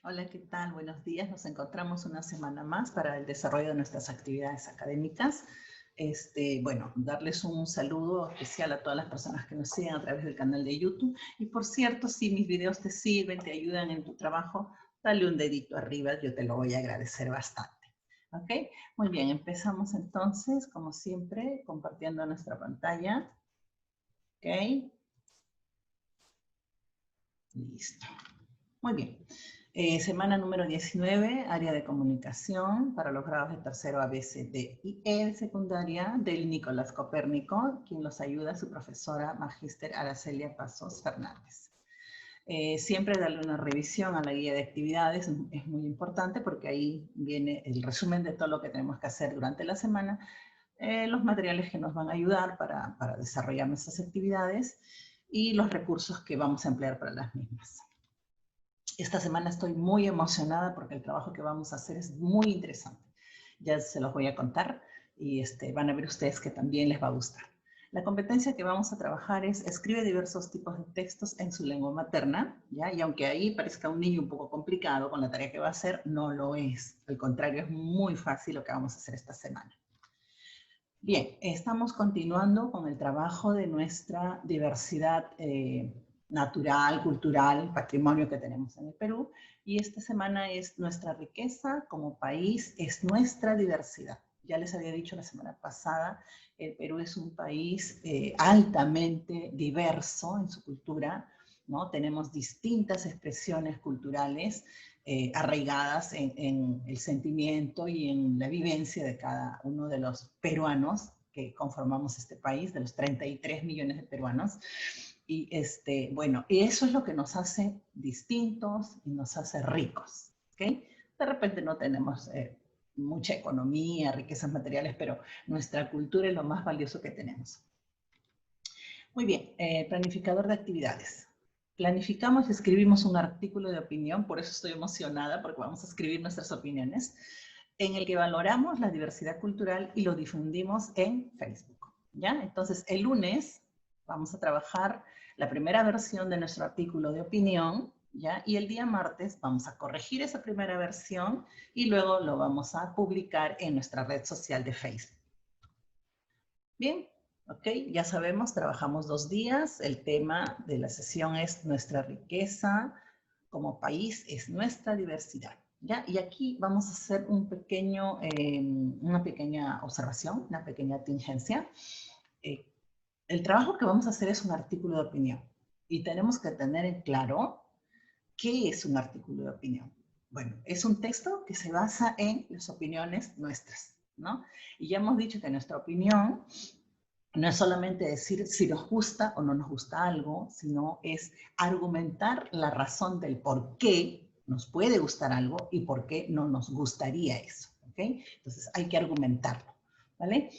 Hola, ¿qué tal? Buenos días. Nos encontramos una semana más para el desarrollo de nuestras actividades académicas. Bueno, darles un saludo especial a todas las personas que nos siguen a través del canal de YouTube. Y por cierto, si mis videos te sirven, te ayudan en tu trabajo, dale un dedito arriba, yo te lo voy a agradecer bastante. ¿Ok? Muy bien, empezamos entonces, como siempre, compartiendo nuestra pantalla. ¿Ok? Listo. Muy bien. Semana número 19, área de comunicación para los grados de tercero A, B, C, D y E de secundaria del Nicolás Copérnico, quien los ayuda su profesora magíster Aracelia Pasos Fernández. Siempre darle una revisión a la guía de actividades es muy importante porque ahí viene el resumen de todo lo que tenemos que hacer durante la semana, los materiales que nos van a ayudar para desarrollar nuestras actividades y los recursos que vamos a emplear para las mismas. Esta semana estoy muy emocionada porque el trabajo que vamos a hacer es muy interesante. Ya se los voy a contar y van a ver ustedes que también les va a gustar. La competencia que vamos a trabajar es escribe diversos tipos de textos en su lengua materna, ¿ya? Y aunque ahí parezca un niño un poco complicado con la tarea que va a hacer, no lo es. Al contrario, es muy fácil lo que vamos a hacer esta semana. Bien, estamos continuando con el trabajo de nuestra diversidad natural, cultural, patrimonio que tenemos en el Perú, y esta semana es nuestra riqueza como país, es nuestra diversidad. Ya les había dicho la semana pasada, el Perú es un país altamente diverso en su cultura, ¿no? Tenemos distintas expresiones culturales arraigadas en el sentimiento y en la vivencia de cada uno de los peruanos que conformamos este país, de los 33 millones de peruanos. Y bueno, y eso es lo que nos hace distintos y nos hace ricos. ¿Okay? De repente no tenemos mucha economía, riquezas materiales, pero nuestra cultura es lo más valioso que tenemos. Muy bien, planificador de actividades. Planificamos y escribimos un artículo de opinión, por eso estoy emocionada, porque vamos a escribir nuestras opiniones, en el que valoramos la diversidad cultural y lo difundimos en Facebook. ¿Ya? Entonces, el lunes vamos a trabajar la primera versión de nuestro artículo de opinión, ¿ya? Y el día martes vamos a corregir esa primera versión y luego lo vamos a publicar en nuestra red social de Facebook. Bien, ok, ya sabemos, trabajamos 2 días. El tema de la sesión es nuestra riqueza como país, es nuestra diversidad. ¿Ya? Y aquí vamos a hacer una pequeña observación, una pequeña tingencia. El trabajo que vamos a hacer es un artículo de opinión y tenemos que tener en claro qué es un artículo de opinión. Bueno, es un texto que se basa en las opiniones nuestras, ¿no? Y ya hemos dicho que nuestra opinión no es solamente decir si nos gusta o no nos gusta algo, sino es argumentar la razón del por qué nos puede gustar algo y por qué no nos gustaría eso. ¿Ok? Entonces hay que argumentarlo. ¿Vale?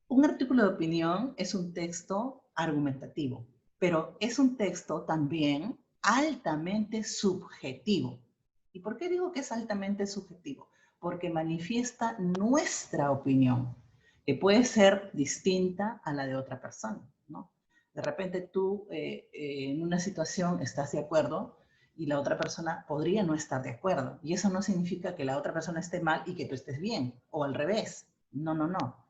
Un artículo de opinión es un texto argumentativo, pero es un texto también altamente subjetivo. ¿Y por qué digo que es altamente subjetivo? Porque manifiesta nuestra opinión, que puede ser distinta a la de otra persona, ¿no? De repente tú en una situación estás de acuerdo y la otra persona podría no estar de acuerdo. Y eso no significa que la otra persona esté mal y que tú estés bien, o al revés. No, no, no.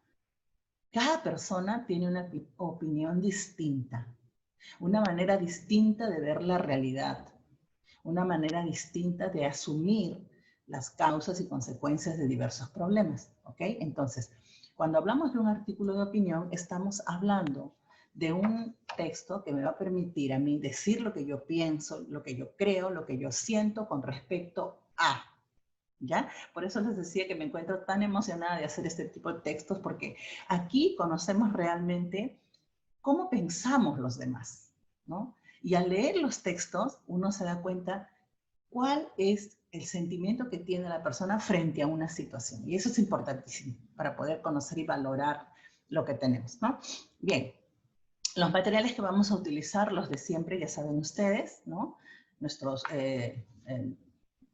Cada persona tiene una opinión distinta, una manera distinta de ver la realidad, una manera distinta de asumir las causas y consecuencias de diversos problemas. ¿Ok? Entonces, cuando hablamos de un artículo de opinión, estamos hablando de un texto que me va a permitir a mí decir lo que yo pienso, lo que yo creo, lo que yo siento con respecto a. ¿Ya? Por eso les decía que me encuentro tan emocionada de hacer este tipo de textos, porque aquí conocemos realmente cómo pensamos los demás, ¿no? Y al leer los textos, uno se da cuenta cuál es el sentimiento que tiene la persona frente a una situación. Y eso es importantísimo para poder conocer y valorar lo que tenemos, ¿no? Bien, los materiales que vamos a utilizar, los de siempre, ya saben ustedes, ¿no? Nuestros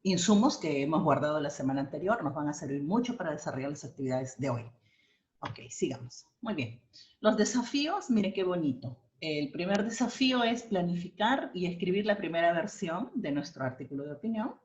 insumos que hemos guardado la semana anterior nos van a servir mucho para desarrollar las actividades de hoy. Ok, sigamos. Muy bien. Los desafíos, mire qué bonito. El primer desafío es planificar y escribir la primera versión de nuestro artículo de opinión.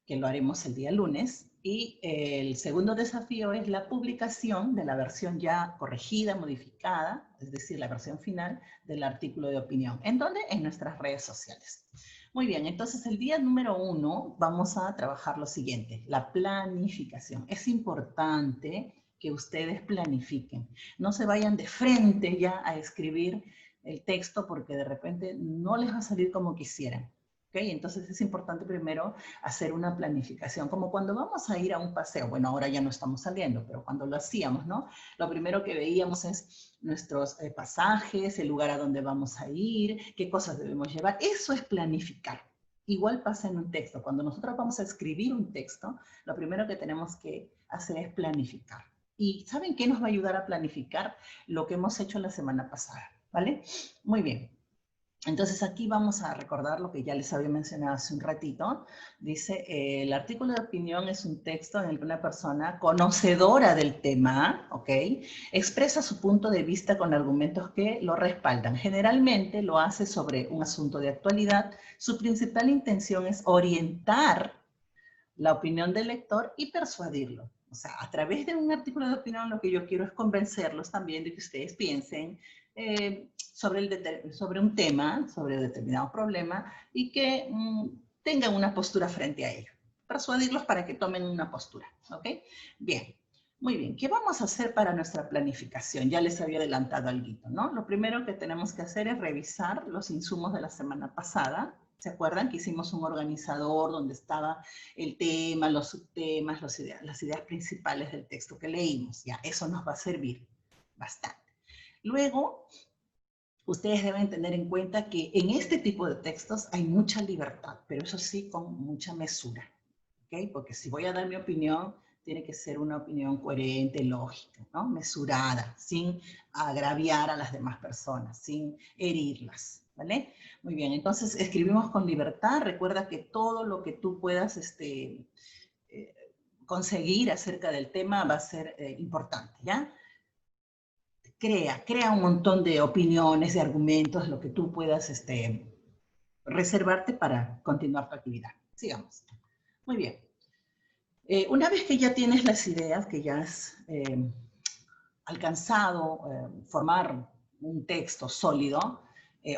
que lo haremos el día lunes. Y el segundo desafío es la publicación de la versión ya corregida, modificada, es decir, la versión final del artículo de opinión. ¿En dónde? En nuestras redes sociales. Muy bien, entonces el día número 1 vamos a trabajar lo siguiente, la planificación. Es importante que ustedes planifiquen. No se vayan de frente ya a escribir el texto porque de repente no les va a salir como quisieran. ¿Okay? Entonces es importante primero hacer una planificación, como cuando vamos a ir a un paseo. Bueno, ahora ya no estamos saliendo, pero cuando lo hacíamos, ¿no? Lo primero que veíamos es nuestros pasajes, el lugar a donde vamos a ir, qué cosas debemos llevar. Eso es planificar. Igual pasa en un texto. Cuando nosotros vamos a escribir un texto, lo primero que tenemos que hacer es planificar. ¿Y saben qué nos va a ayudar a planificar? Lo que hemos hecho la semana pasada, ¿vale? Muy bien. Entonces aquí vamos a recordar lo que ya les había mencionado hace un ratito. Dice, el artículo de opinión es un texto en el que una persona conocedora del tema, ¿ok?, expresa su punto de vista con argumentos que lo respaldan. Generalmente lo hace sobre un asunto de actualidad. Su principal intención es orientar la opinión del lector y persuadirlo. O sea, a través de un artículo de opinión lo que yo quiero es convencerlos también de que ustedes piensen sobre un tema, sobre un determinado problema y que tengan una postura frente a ello. Persuadirlos para que tomen una postura, ¿ok? Bien, muy bien. ¿Qué vamos a hacer para nuestra planificación? Ya les había adelantado algo, ¿no? Lo primero que tenemos que hacer es revisar los insumos de la semana pasada. ¿Se acuerdan que hicimos un organizador donde estaba el tema, los subtemas, las ideas principales del texto que leímos? Ya, eso nos va a servir bastante. Luego, ustedes deben tener en cuenta que en este tipo de textos hay mucha libertad, pero eso sí con mucha mesura, ¿ok? Porque si voy a dar mi opinión, tiene que ser una opinión coherente, lógica, ¿no? Mesurada, sin agraviar a las demás personas, sin herirlas, ¿vale? Muy bien, entonces escribimos con libertad. Recuerda que todo lo que tú puedas conseguir acerca del tema va a ser importante, ¿ya? Crea un montón de opiniones, de argumentos, lo que tú puedas reservarte para continuar tu actividad. Sigamos. Muy bien. Una vez que ya tienes las ideas, que ya has alcanzado formar un texto sólido,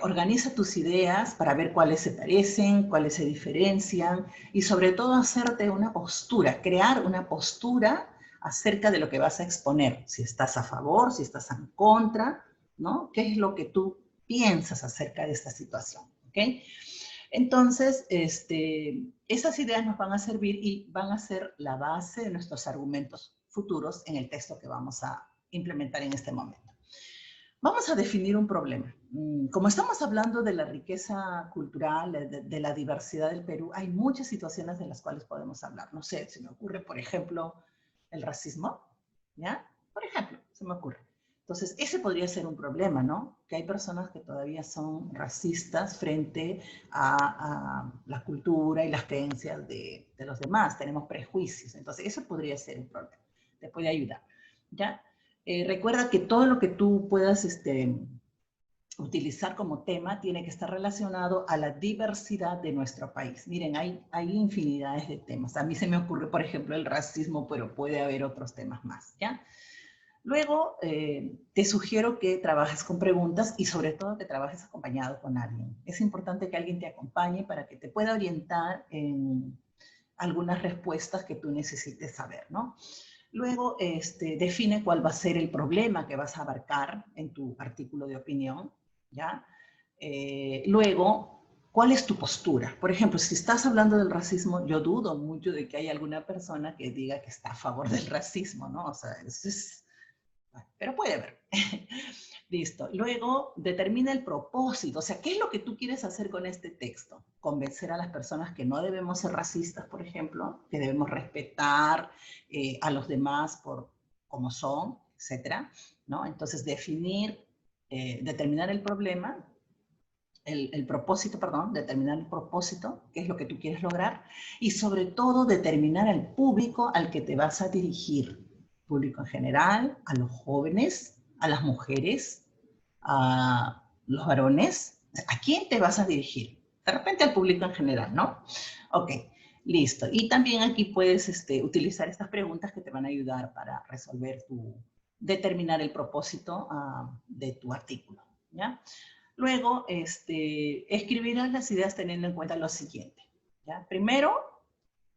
organiza tus ideas para ver cuáles se parecen, cuáles se diferencian y sobre todo hacerte una postura, crear una postura acerca de lo que vas a exponer. Si estás a favor, si estás en contra, ¿no? ¿Qué es lo que tú piensas acerca de esta situación? ¿Ok? Entonces, esas ideas nos van a servir y van a ser la base de nuestros argumentos futuros en el texto que vamos a implementar en este momento. Vamos a definir un problema. Como estamos hablando de la riqueza cultural, de la diversidad del Perú, hay muchas situaciones de las cuales podemos hablar. No sé, se me ocurre, por ejemplo, el racismo, ¿ya? Por ejemplo, se me ocurre. Entonces, ese podría ser un problema, ¿no? Que hay personas que todavía son racistas frente a la cultura y las creencias de los demás. Tenemos prejuicios. Entonces, eso podría ser un problema. Te puede ayudar, ¿ya? Recuerda que todo lo que tú puedas utilizar como tema tiene que estar relacionado a la diversidad de nuestro país. Miren, hay infinidades de temas. A mí se me ocurre, por ejemplo, el racismo, pero puede haber otros temas más, ¿ya? Luego, te sugiero que trabajes con preguntas y sobre todo que trabajes acompañado con alguien. Es importante que alguien te acompañe para que te pueda orientar en algunas respuestas que tú necesites saber, ¿no? Luego, define cuál va a ser el problema que vas a abarcar en tu artículo de opinión, ¿ya? Luego, ¿cuál es tu postura? Por ejemplo, si estás hablando del racismo, yo dudo mucho de que haya alguna persona que diga que está a favor del racismo, ¿no? O sea, eso es... Pero puede haber. Listo. Luego, determina el propósito. O sea, ¿qué es lo que tú quieres hacer con este texto? Convencer a las personas que no debemos ser racistas, por ejemplo, que debemos respetar a los demás por como son, etcétera, ¿no? Entonces, determinar el problema, el propósito, perdón, determinar el propósito, qué es lo que tú quieres lograr, y sobre todo determinar el público al que te vas a dirigir. Público en general, a los jóvenes, a las mujeres, a los varones. ¿A quién te vas a dirigir? De repente al público en general, ¿no? Ok. Listo. Y también aquí puedes utilizar estas preguntas que te van a ayudar para resolver determinar el propósito de tu artículo, ¿ya? Luego, escribirás las ideas teniendo en cuenta lo siguiente, ¿ya? Primero,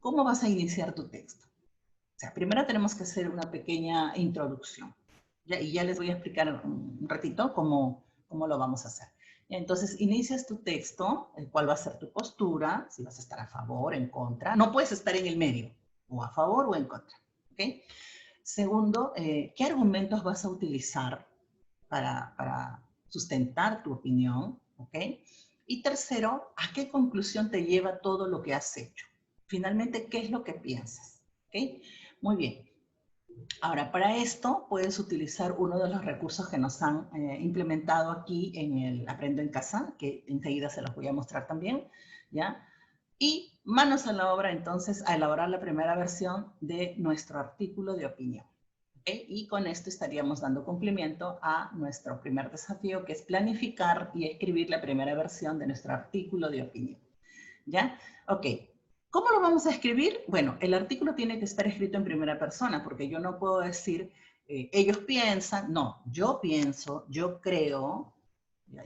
¿cómo vas a iniciar tu texto? O sea, primero tenemos que hacer una pequeña introducción, ¿ya? Y ya les voy a explicar un ratito cómo lo vamos a hacer. Entonces, inicias tu texto, cuál va a ser tu postura, si vas a estar a favor, en contra. No puedes estar en el medio, o a favor o en contra, ¿ok? Segundo, ¿qué argumentos vas a utilizar para sustentar tu opinión? ¿Ok? Y tercero, ¿a qué conclusión te lleva todo lo que has hecho? Finalmente, ¿qué es lo que piensas? ¿Ok? Muy bien. Ahora, para esto puedes utilizar uno de los recursos que nos han implementado aquí en el Aprendo en Casa, que enseguida se los voy a mostrar también, ¿ya? Y manos a la obra, entonces, a elaborar la primera versión de nuestro artículo de opinión. ¿Okay? Y con esto estaríamos dando cumplimiento a nuestro primer desafío, que es planificar y escribir la primera versión de nuestro artículo de opinión. ¿Ya? Ok. ¿Cómo lo vamos a escribir? Bueno, el artículo tiene que estar escrito en primera persona, porque yo no puedo decir, ellos piensan, no, yo pienso, yo creo,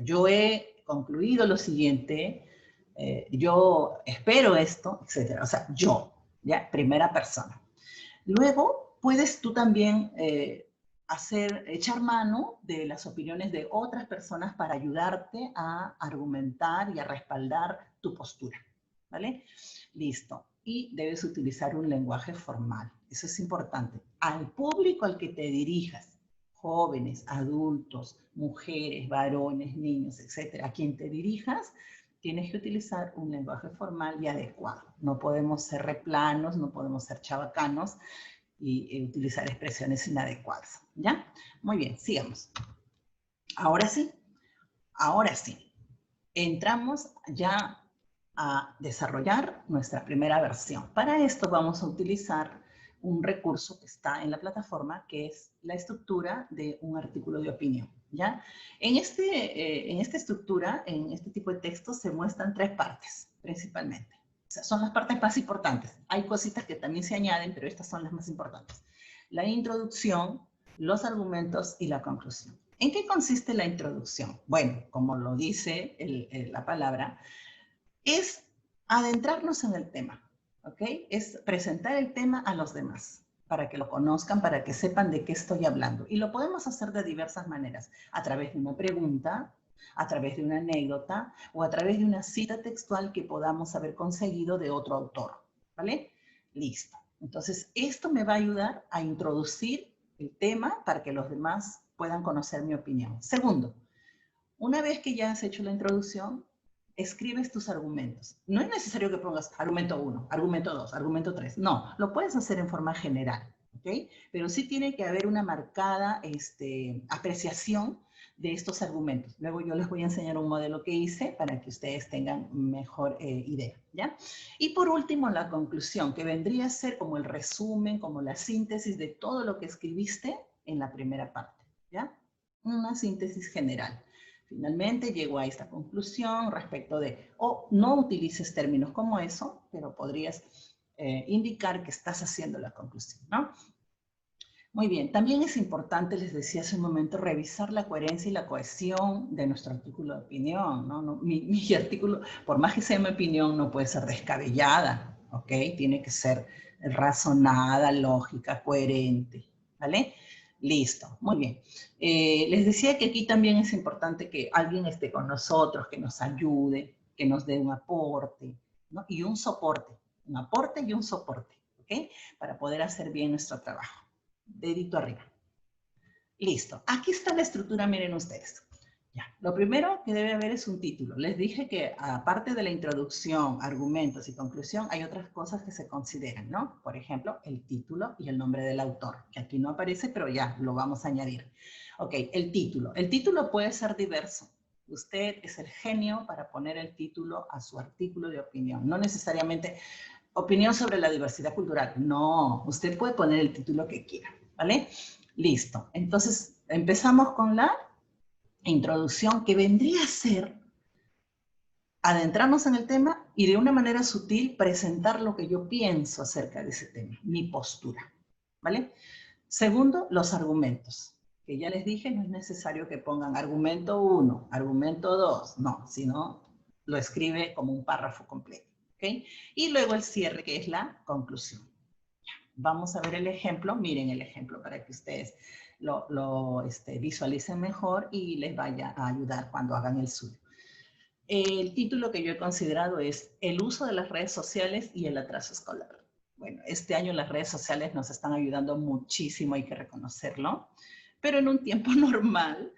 yo he concluido lo siguiente, yo espero esto, etc. O sea, yo, ¿ya? Primera persona. Luego, puedes tú también echar mano de las opiniones de otras personas para ayudarte a argumentar y a respaldar tu postura, ¿vale? Listo. Y debes utilizar un lenguaje formal. Eso es importante. Al público al que te dirijas, jóvenes, adultos, mujeres, varones, niños, etcétera, a quien te dirijas, tienes que utilizar un lenguaje formal y adecuado. No podemos ser replanos, no podemos ser chabacanos y utilizar expresiones inadecuadas. ¿Ya? Muy bien, sigamos. Ahora sí, entramos ya a desarrollar nuestra primera versión. Para esto vamos a utilizar un recurso que está en la plataforma, que es la estructura de un artículo de opinión, ¿ya? En esta estructura, en este tipo de textos, se muestran tres partes, principalmente. O sea, son las partes más importantes. Hay cositas que también se añaden, pero estas son las más importantes. La introducción, los argumentos y la conclusión. ¿En qué consiste la introducción? Bueno, como lo dice la palabra, es adentrarnos en el tema, ¿ok? Es presentar el tema a los demás, para que lo conozcan, para que sepan de qué estoy hablando. Y lo podemos hacer de diversas maneras, a través de una pregunta, a través de una anécdota, o a través de una cita textual que podamos haber conseguido de otro autor, ¿vale? Listo. Entonces, esto me va a ayudar a introducir el tema para que los demás puedan conocer mi opinión. Segundo, una vez que ya has hecho la introducción, escribes tus argumentos. No es necesario que pongas argumento 1, argumento 2, argumento 3. No, lo puedes hacer en forma general, ¿ok? Pero sí tiene que haber una marcada apreciación de estos argumentos. Luego yo les voy a enseñar un modelo que hice para que ustedes tengan mejor idea, ¿ya? Y por último, la conclusión, que vendría a ser como el resumen, como la síntesis de todo lo que escribiste en la primera parte, ¿ya? Una síntesis general. Finalmente llego a esta conclusión respecto de, no utilices términos como eso, pero podrías indicar que estás haciendo la conclusión, ¿no? Muy bien, también es importante, les decía hace un momento, revisar la coherencia y la cohesión de nuestro artículo de opinión, ¿no? Mi artículo, por más que sea mi opinión, no puede ser descabellada, ¿ok? Tiene que ser razonada, lógica, coherente, ¿vale? Listo, muy bien. Les decía que aquí también es importante que alguien esté con nosotros, que nos ayude, que nos dé un aporte, ¿no? Y un soporte, un aporte y un soporte, ¿ok? Para poder hacer bien nuestro trabajo. Dedito arriba. Listo. Aquí está la estructura, miren ustedes. Ya. Lo primero que debe haber es un título. Les dije que aparte de la introducción, argumentos y conclusión, hay otras cosas que se consideran, ¿no? Por ejemplo, el título y el nombre del autor, que aquí no aparece, pero ya lo vamos a añadir. Ok, el título. El título puede ser diverso. Usted es el genio para poner el título a su artículo de opinión. No necesariamente opinión sobre la diversidad cultural. No, usted puede poner el título que quiera, ¿vale? Listo. Entonces, empezamos con la introducción, que vendría a ser adentrarnos en el tema y de una manera sutil presentar lo que yo pienso acerca de ese tema, mi postura, ¿vale? Segundo, los argumentos, que ya les dije, no es necesario que pongan argumento 1, argumento 2, no, sino lo escribe como un párrafo completo, ¿ok? Y luego el cierre, que es la conclusión. Vamos a ver el ejemplo, miren el ejemplo para que ustedes lo visualicen mejor y les vaya a ayudar cuando hagan el suyo. El título que yo he considerado es El uso de las redes sociales y el atraso escolar. Bueno, este año las redes sociales nos están ayudando muchísimo, hay que reconocerlo, pero en un tiempo normal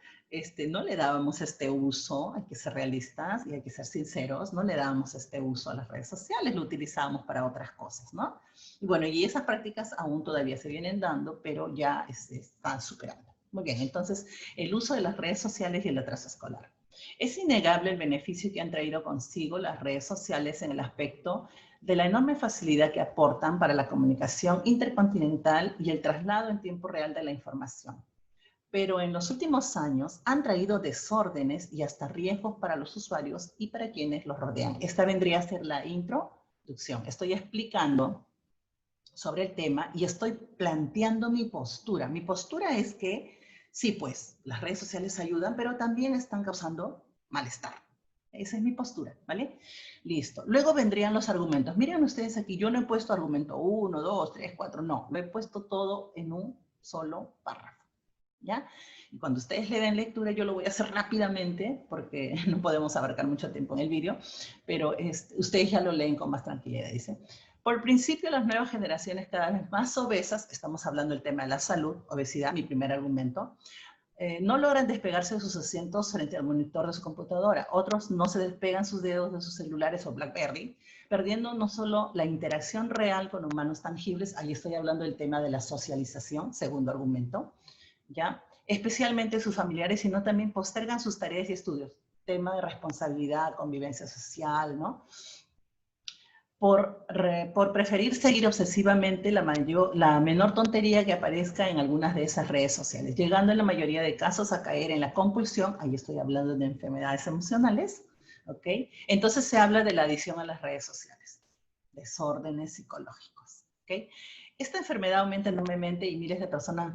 no le dábamos este uso, hay que ser realistas y hay que ser sinceros, no le dábamos este uso a las redes sociales, lo utilizábamos para otras cosas, ¿no? Y bueno, y esas prácticas aún todavía se vienen dando, pero ya están superando. Muy bien, entonces, el uso de las redes sociales y el atraso escolar. Es innegable el beneficio que han traído consigo las redes sociales en el aspecto de la enorme facilidad que aportan para la comunicación intercontinental y el traslado en tiempo real de la información. Pero en los últimos años han traído desórdenes y hasta riesgos para los usuarios y para quienes los rodean. Esta vendría a ser la introducción. Estoy explicando sobre el tema y estoy planteando mi postura. Mi postura es que sí, pues, las redes sociales ayudan, pero también están causando malestar. Esa es mi postura, ¿vale? Listo. Luego vendrían los argumentos. Miren ustedes aquí, yo no he puesto argumento 1, 2, 3, 4, no. Lo he puesto todo en un solo párrafo, ¿ya? Y cuando ustedes le den lectura, yo lo voy a hacer rápidamente, porque no podemos abarcar mucho tiempo en el vídeo, pero ustedes ya lo leen con más tranquilidad, dice. Por principio, las nuevas generaciones cada vez más obesas, estamos hablando del tema de la salud, obesidad, mi primer argumento, no logran despegarse de sus asientos frente al monitor de su computadora. Otros no se despegan sus dedos de sus celulares o BlackBerry, perdiendo no solo la interacción real con humanos tangibles, ahí estoy hablando del tema de la socialización, segundo argumento, ¿ya? Especialmente sus familiares, sino también postergan sus tareas y estudios. Tema de responsabilidad, convivencia social, ¿no? Por preferir seguir obsesivamente la menor tontería que aparezca en algunas de esas redes sociales, llegando en la mayoría de casos a caer en la compulsión, ahí estoy hablando de enfermedades emocionales, ¿ok? Entonces se habla de la adicción a las redes sociales, desórdenes psicológicos, ¿ok? Esta enfermedad aumenta enormemente y miles de personas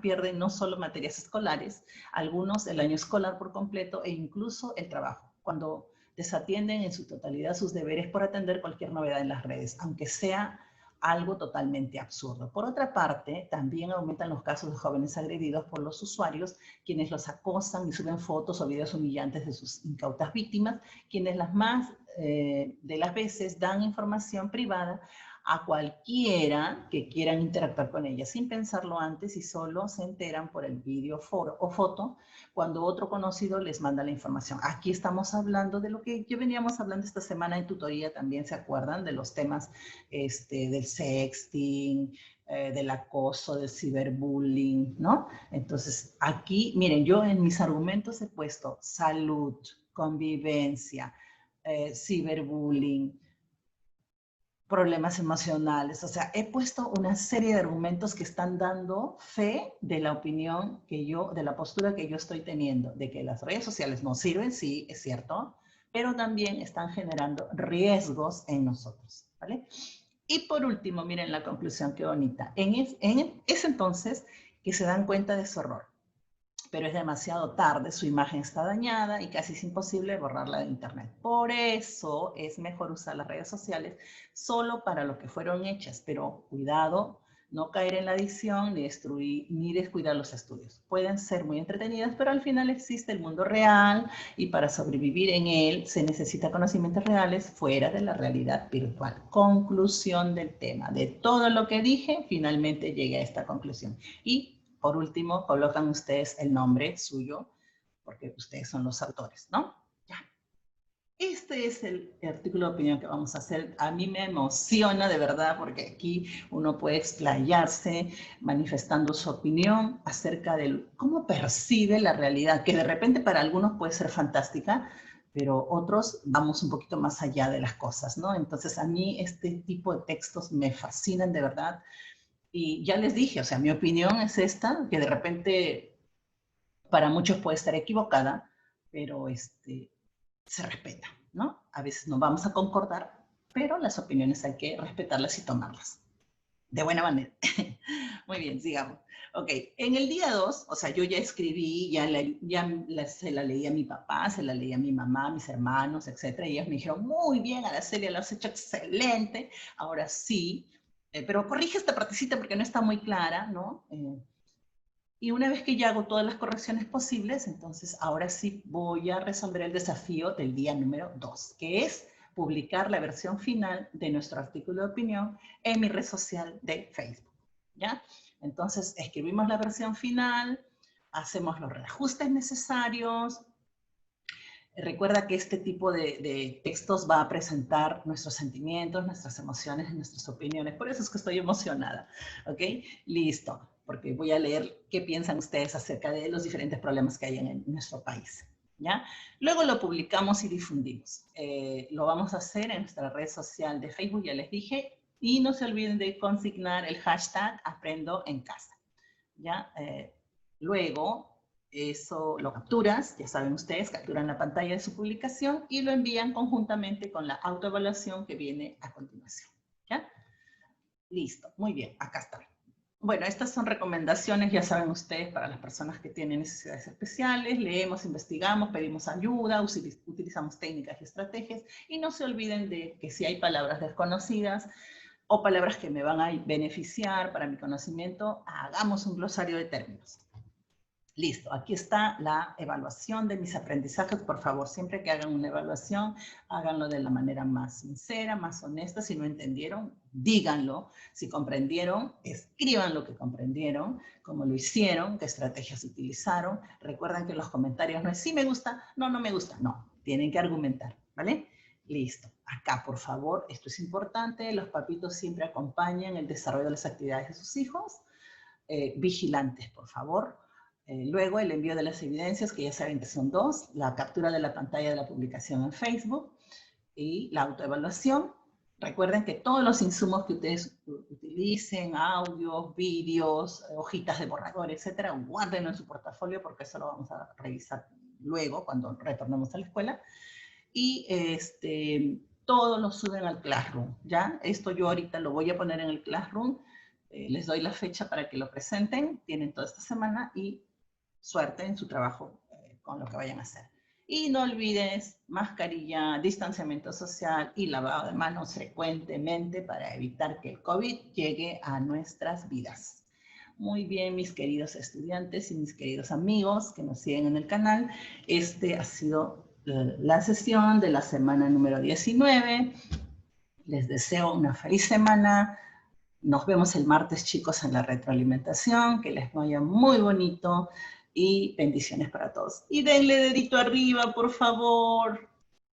pierden no solo materias escolares, algunos el año escolar por completo e incluso el trabajo, cuando desatienden en su totalidad sus deberes por atender cualquier novedad en las redes, aunque sea algo totalmente absurdo. Por otra parte, también aumentan los casos de jóvenes agredidos por los usuarios, quienes los acosan y suben fotos o videos humillantes de sus incautas víctimas, quienes las más de las veces dan información privada a cualquiera que quieran interactuar con ella, sin pensarlo antes y solo se enteran por el vídeo o foto cuando otro conocido les manda la información. Aquí estamos hablando de lo que yo veníamos hablando esta semana en tutoría, también se acuerdan de los temas del sexting, del acoso, del ciberbullying, ¿no? Entonces, aquí, miren, yo en mis argumentos he puesto salud, convivencia, ciberbullying, problemas emocionales, o sea, he puesto una serie de argumentos que están dando fe de la opinión de la postura que yo estoy teniendo, de que las redes sociales nos sirven, sí, es cierto, pero también están generando riesgos en nosotros, ¿vale? Y por último, miren la conclusión, qué bonita. Es entonces que se dan cuenta de su error, pero es demasiado tarde, su imagen está dañada y casi es imposible borrarla de internet. Por eso es mejor usar las redes sociales solo para lo que fueron hechas, pero cuidado, no caer en la adicción ni descuidar los estudios. Pueden ser muy entretenidas, pero al final existe el mundo real y para sobrevivir en él se necesita conocimientos reales fuera de la realidad virtual. Conclusión del tema. De todo lo que dije, finalmente llegué a esta conclusión. Y por último, colocan ustedes el nombre suyo, porque ustedes son los autores, ¿no? Ya. Este es el artículo de opinión que vamos a hacer. A mí me emociona de verdad, porque aquí uno puede explayarse manifestando su opinión acerca de cómo percibe la realidad, que de repente para algunos puede ser fantástica, pero otros vamos un poquito más allá de las cosas, ¿no? Entonces a mí este tipo de textos me fascinan de verdad. Y ya les dije, o sea, mi opinión es esta, que de repente para muchos puede estar equivocada, pero se respeta, ¿no? A veces no vamos a concordar, pero las opiniones hay que respetarlas y tomarlas de buena manera. Muy bien, sigamos. Ok, en el día 2, o sea, yo ya escribí, se la leí a mi papá, se la leí a mi mamá, a mis hermanos, etc. Y ellos me dijeron, muy bien, Araceli, lo has hecho excelente, ahora sí, pero corrige esta partecita porque no está muy clara, ¿no? Y una vez que ya hago todas las correcciones posibles, entonces ahora sí voy a resolver el desafío del día número 2, que es publicar la versión final de nuestro artículo de opinión en mi red social de Facebook, ¿ya? Entonces escribimos la versión final, hacemos los reajustes necesarios. Recuerda que este tipo de textos va a presentar nuestros sentimientos, nuestras emociones y nuestras opiniones. Por eso es que estoy emocionada, ¿ok? Listo, porque voy a leer qué piensan ustedes acerca de los diferentes problemas que hay en nuestro país, ¿ya? Luego lo publicamos y difundimos. Lo vamos a hacer en nuestra red social de Facebook, ya les dije, y no se olviden de consignar el hashtag Aprendo en Casa, ¿ya? Luego, eso lo capturas, ya saben ustedes, capturan la pantalla de su publicación y lo envían conjuntamente con la autoevaluación que viene a continuación, ¿ya? Listo, muy bien, acá está. Bueno, estas son recomendaciones, ya saben ustedes, para las personas que tienen necesidades especiales. Leemos, investigamos, pedimos ayuda, utilizamos técnicas y estrategias. Y no se olviden de que si hay palabras desconocidas o palabras que me van a beneficiar para mi conocimiento, hagamos un glosario de términos. Listo, aquí está la evaluación de mis aprendizajes. Por favor, siempre que hagan una evaluación, háganlo de la manera más sincera, más honesta. Si no entendieron, díganlo. Si comprendieron, escriban lo que comprendieron, cómo lo hicieron, qué estrategias utilizaron. Recuerden que los comentarios no es sí me gusta, no, no me gusta. No, tienen que argumentar, ¿vale? Listo. Acá, por favor, esto es importante. Los papitos siempre acompañan el desarrollo de las actividades de sus hijos. Vigilantes, por favor. Luego el envío de las evidencias, que ya saben que son 2, la captura de la pantalla de la publicación en Facebook y la autoevaluación. Recuerden que todos los insumos que ustedes utilicen, audios, vídeos, hojitas de borrador, etcétera, guárdenlo en su portafolio porque eso lo vamos a revisar luego cuando retornemos a la escuela. Y todos lo suben al Classroom, ¿ya? Esto yo ahorita lo voy a poner en el Classroom. Les doy la fecha para que lo presenten. Tienen toda esta semana y suerte en su trabajo con lo que vayan a hacer. Y no olvides mascarilla, distanciamiento social y lavado de manos frecuentemente para evitar que el COVID llegue a nuestras vidas. Muy bien, mis queridos estudiantes y mis queridos amigos que nos siguen en el canal. Este ha sido la sesión de la semana número 19. Les deseo una feliz semana. Nos vemos el martes, chicos, en la retroalimentación. Que les vaya muy bonito y bendiciones para todos. Y denle dedito arriba, por favor.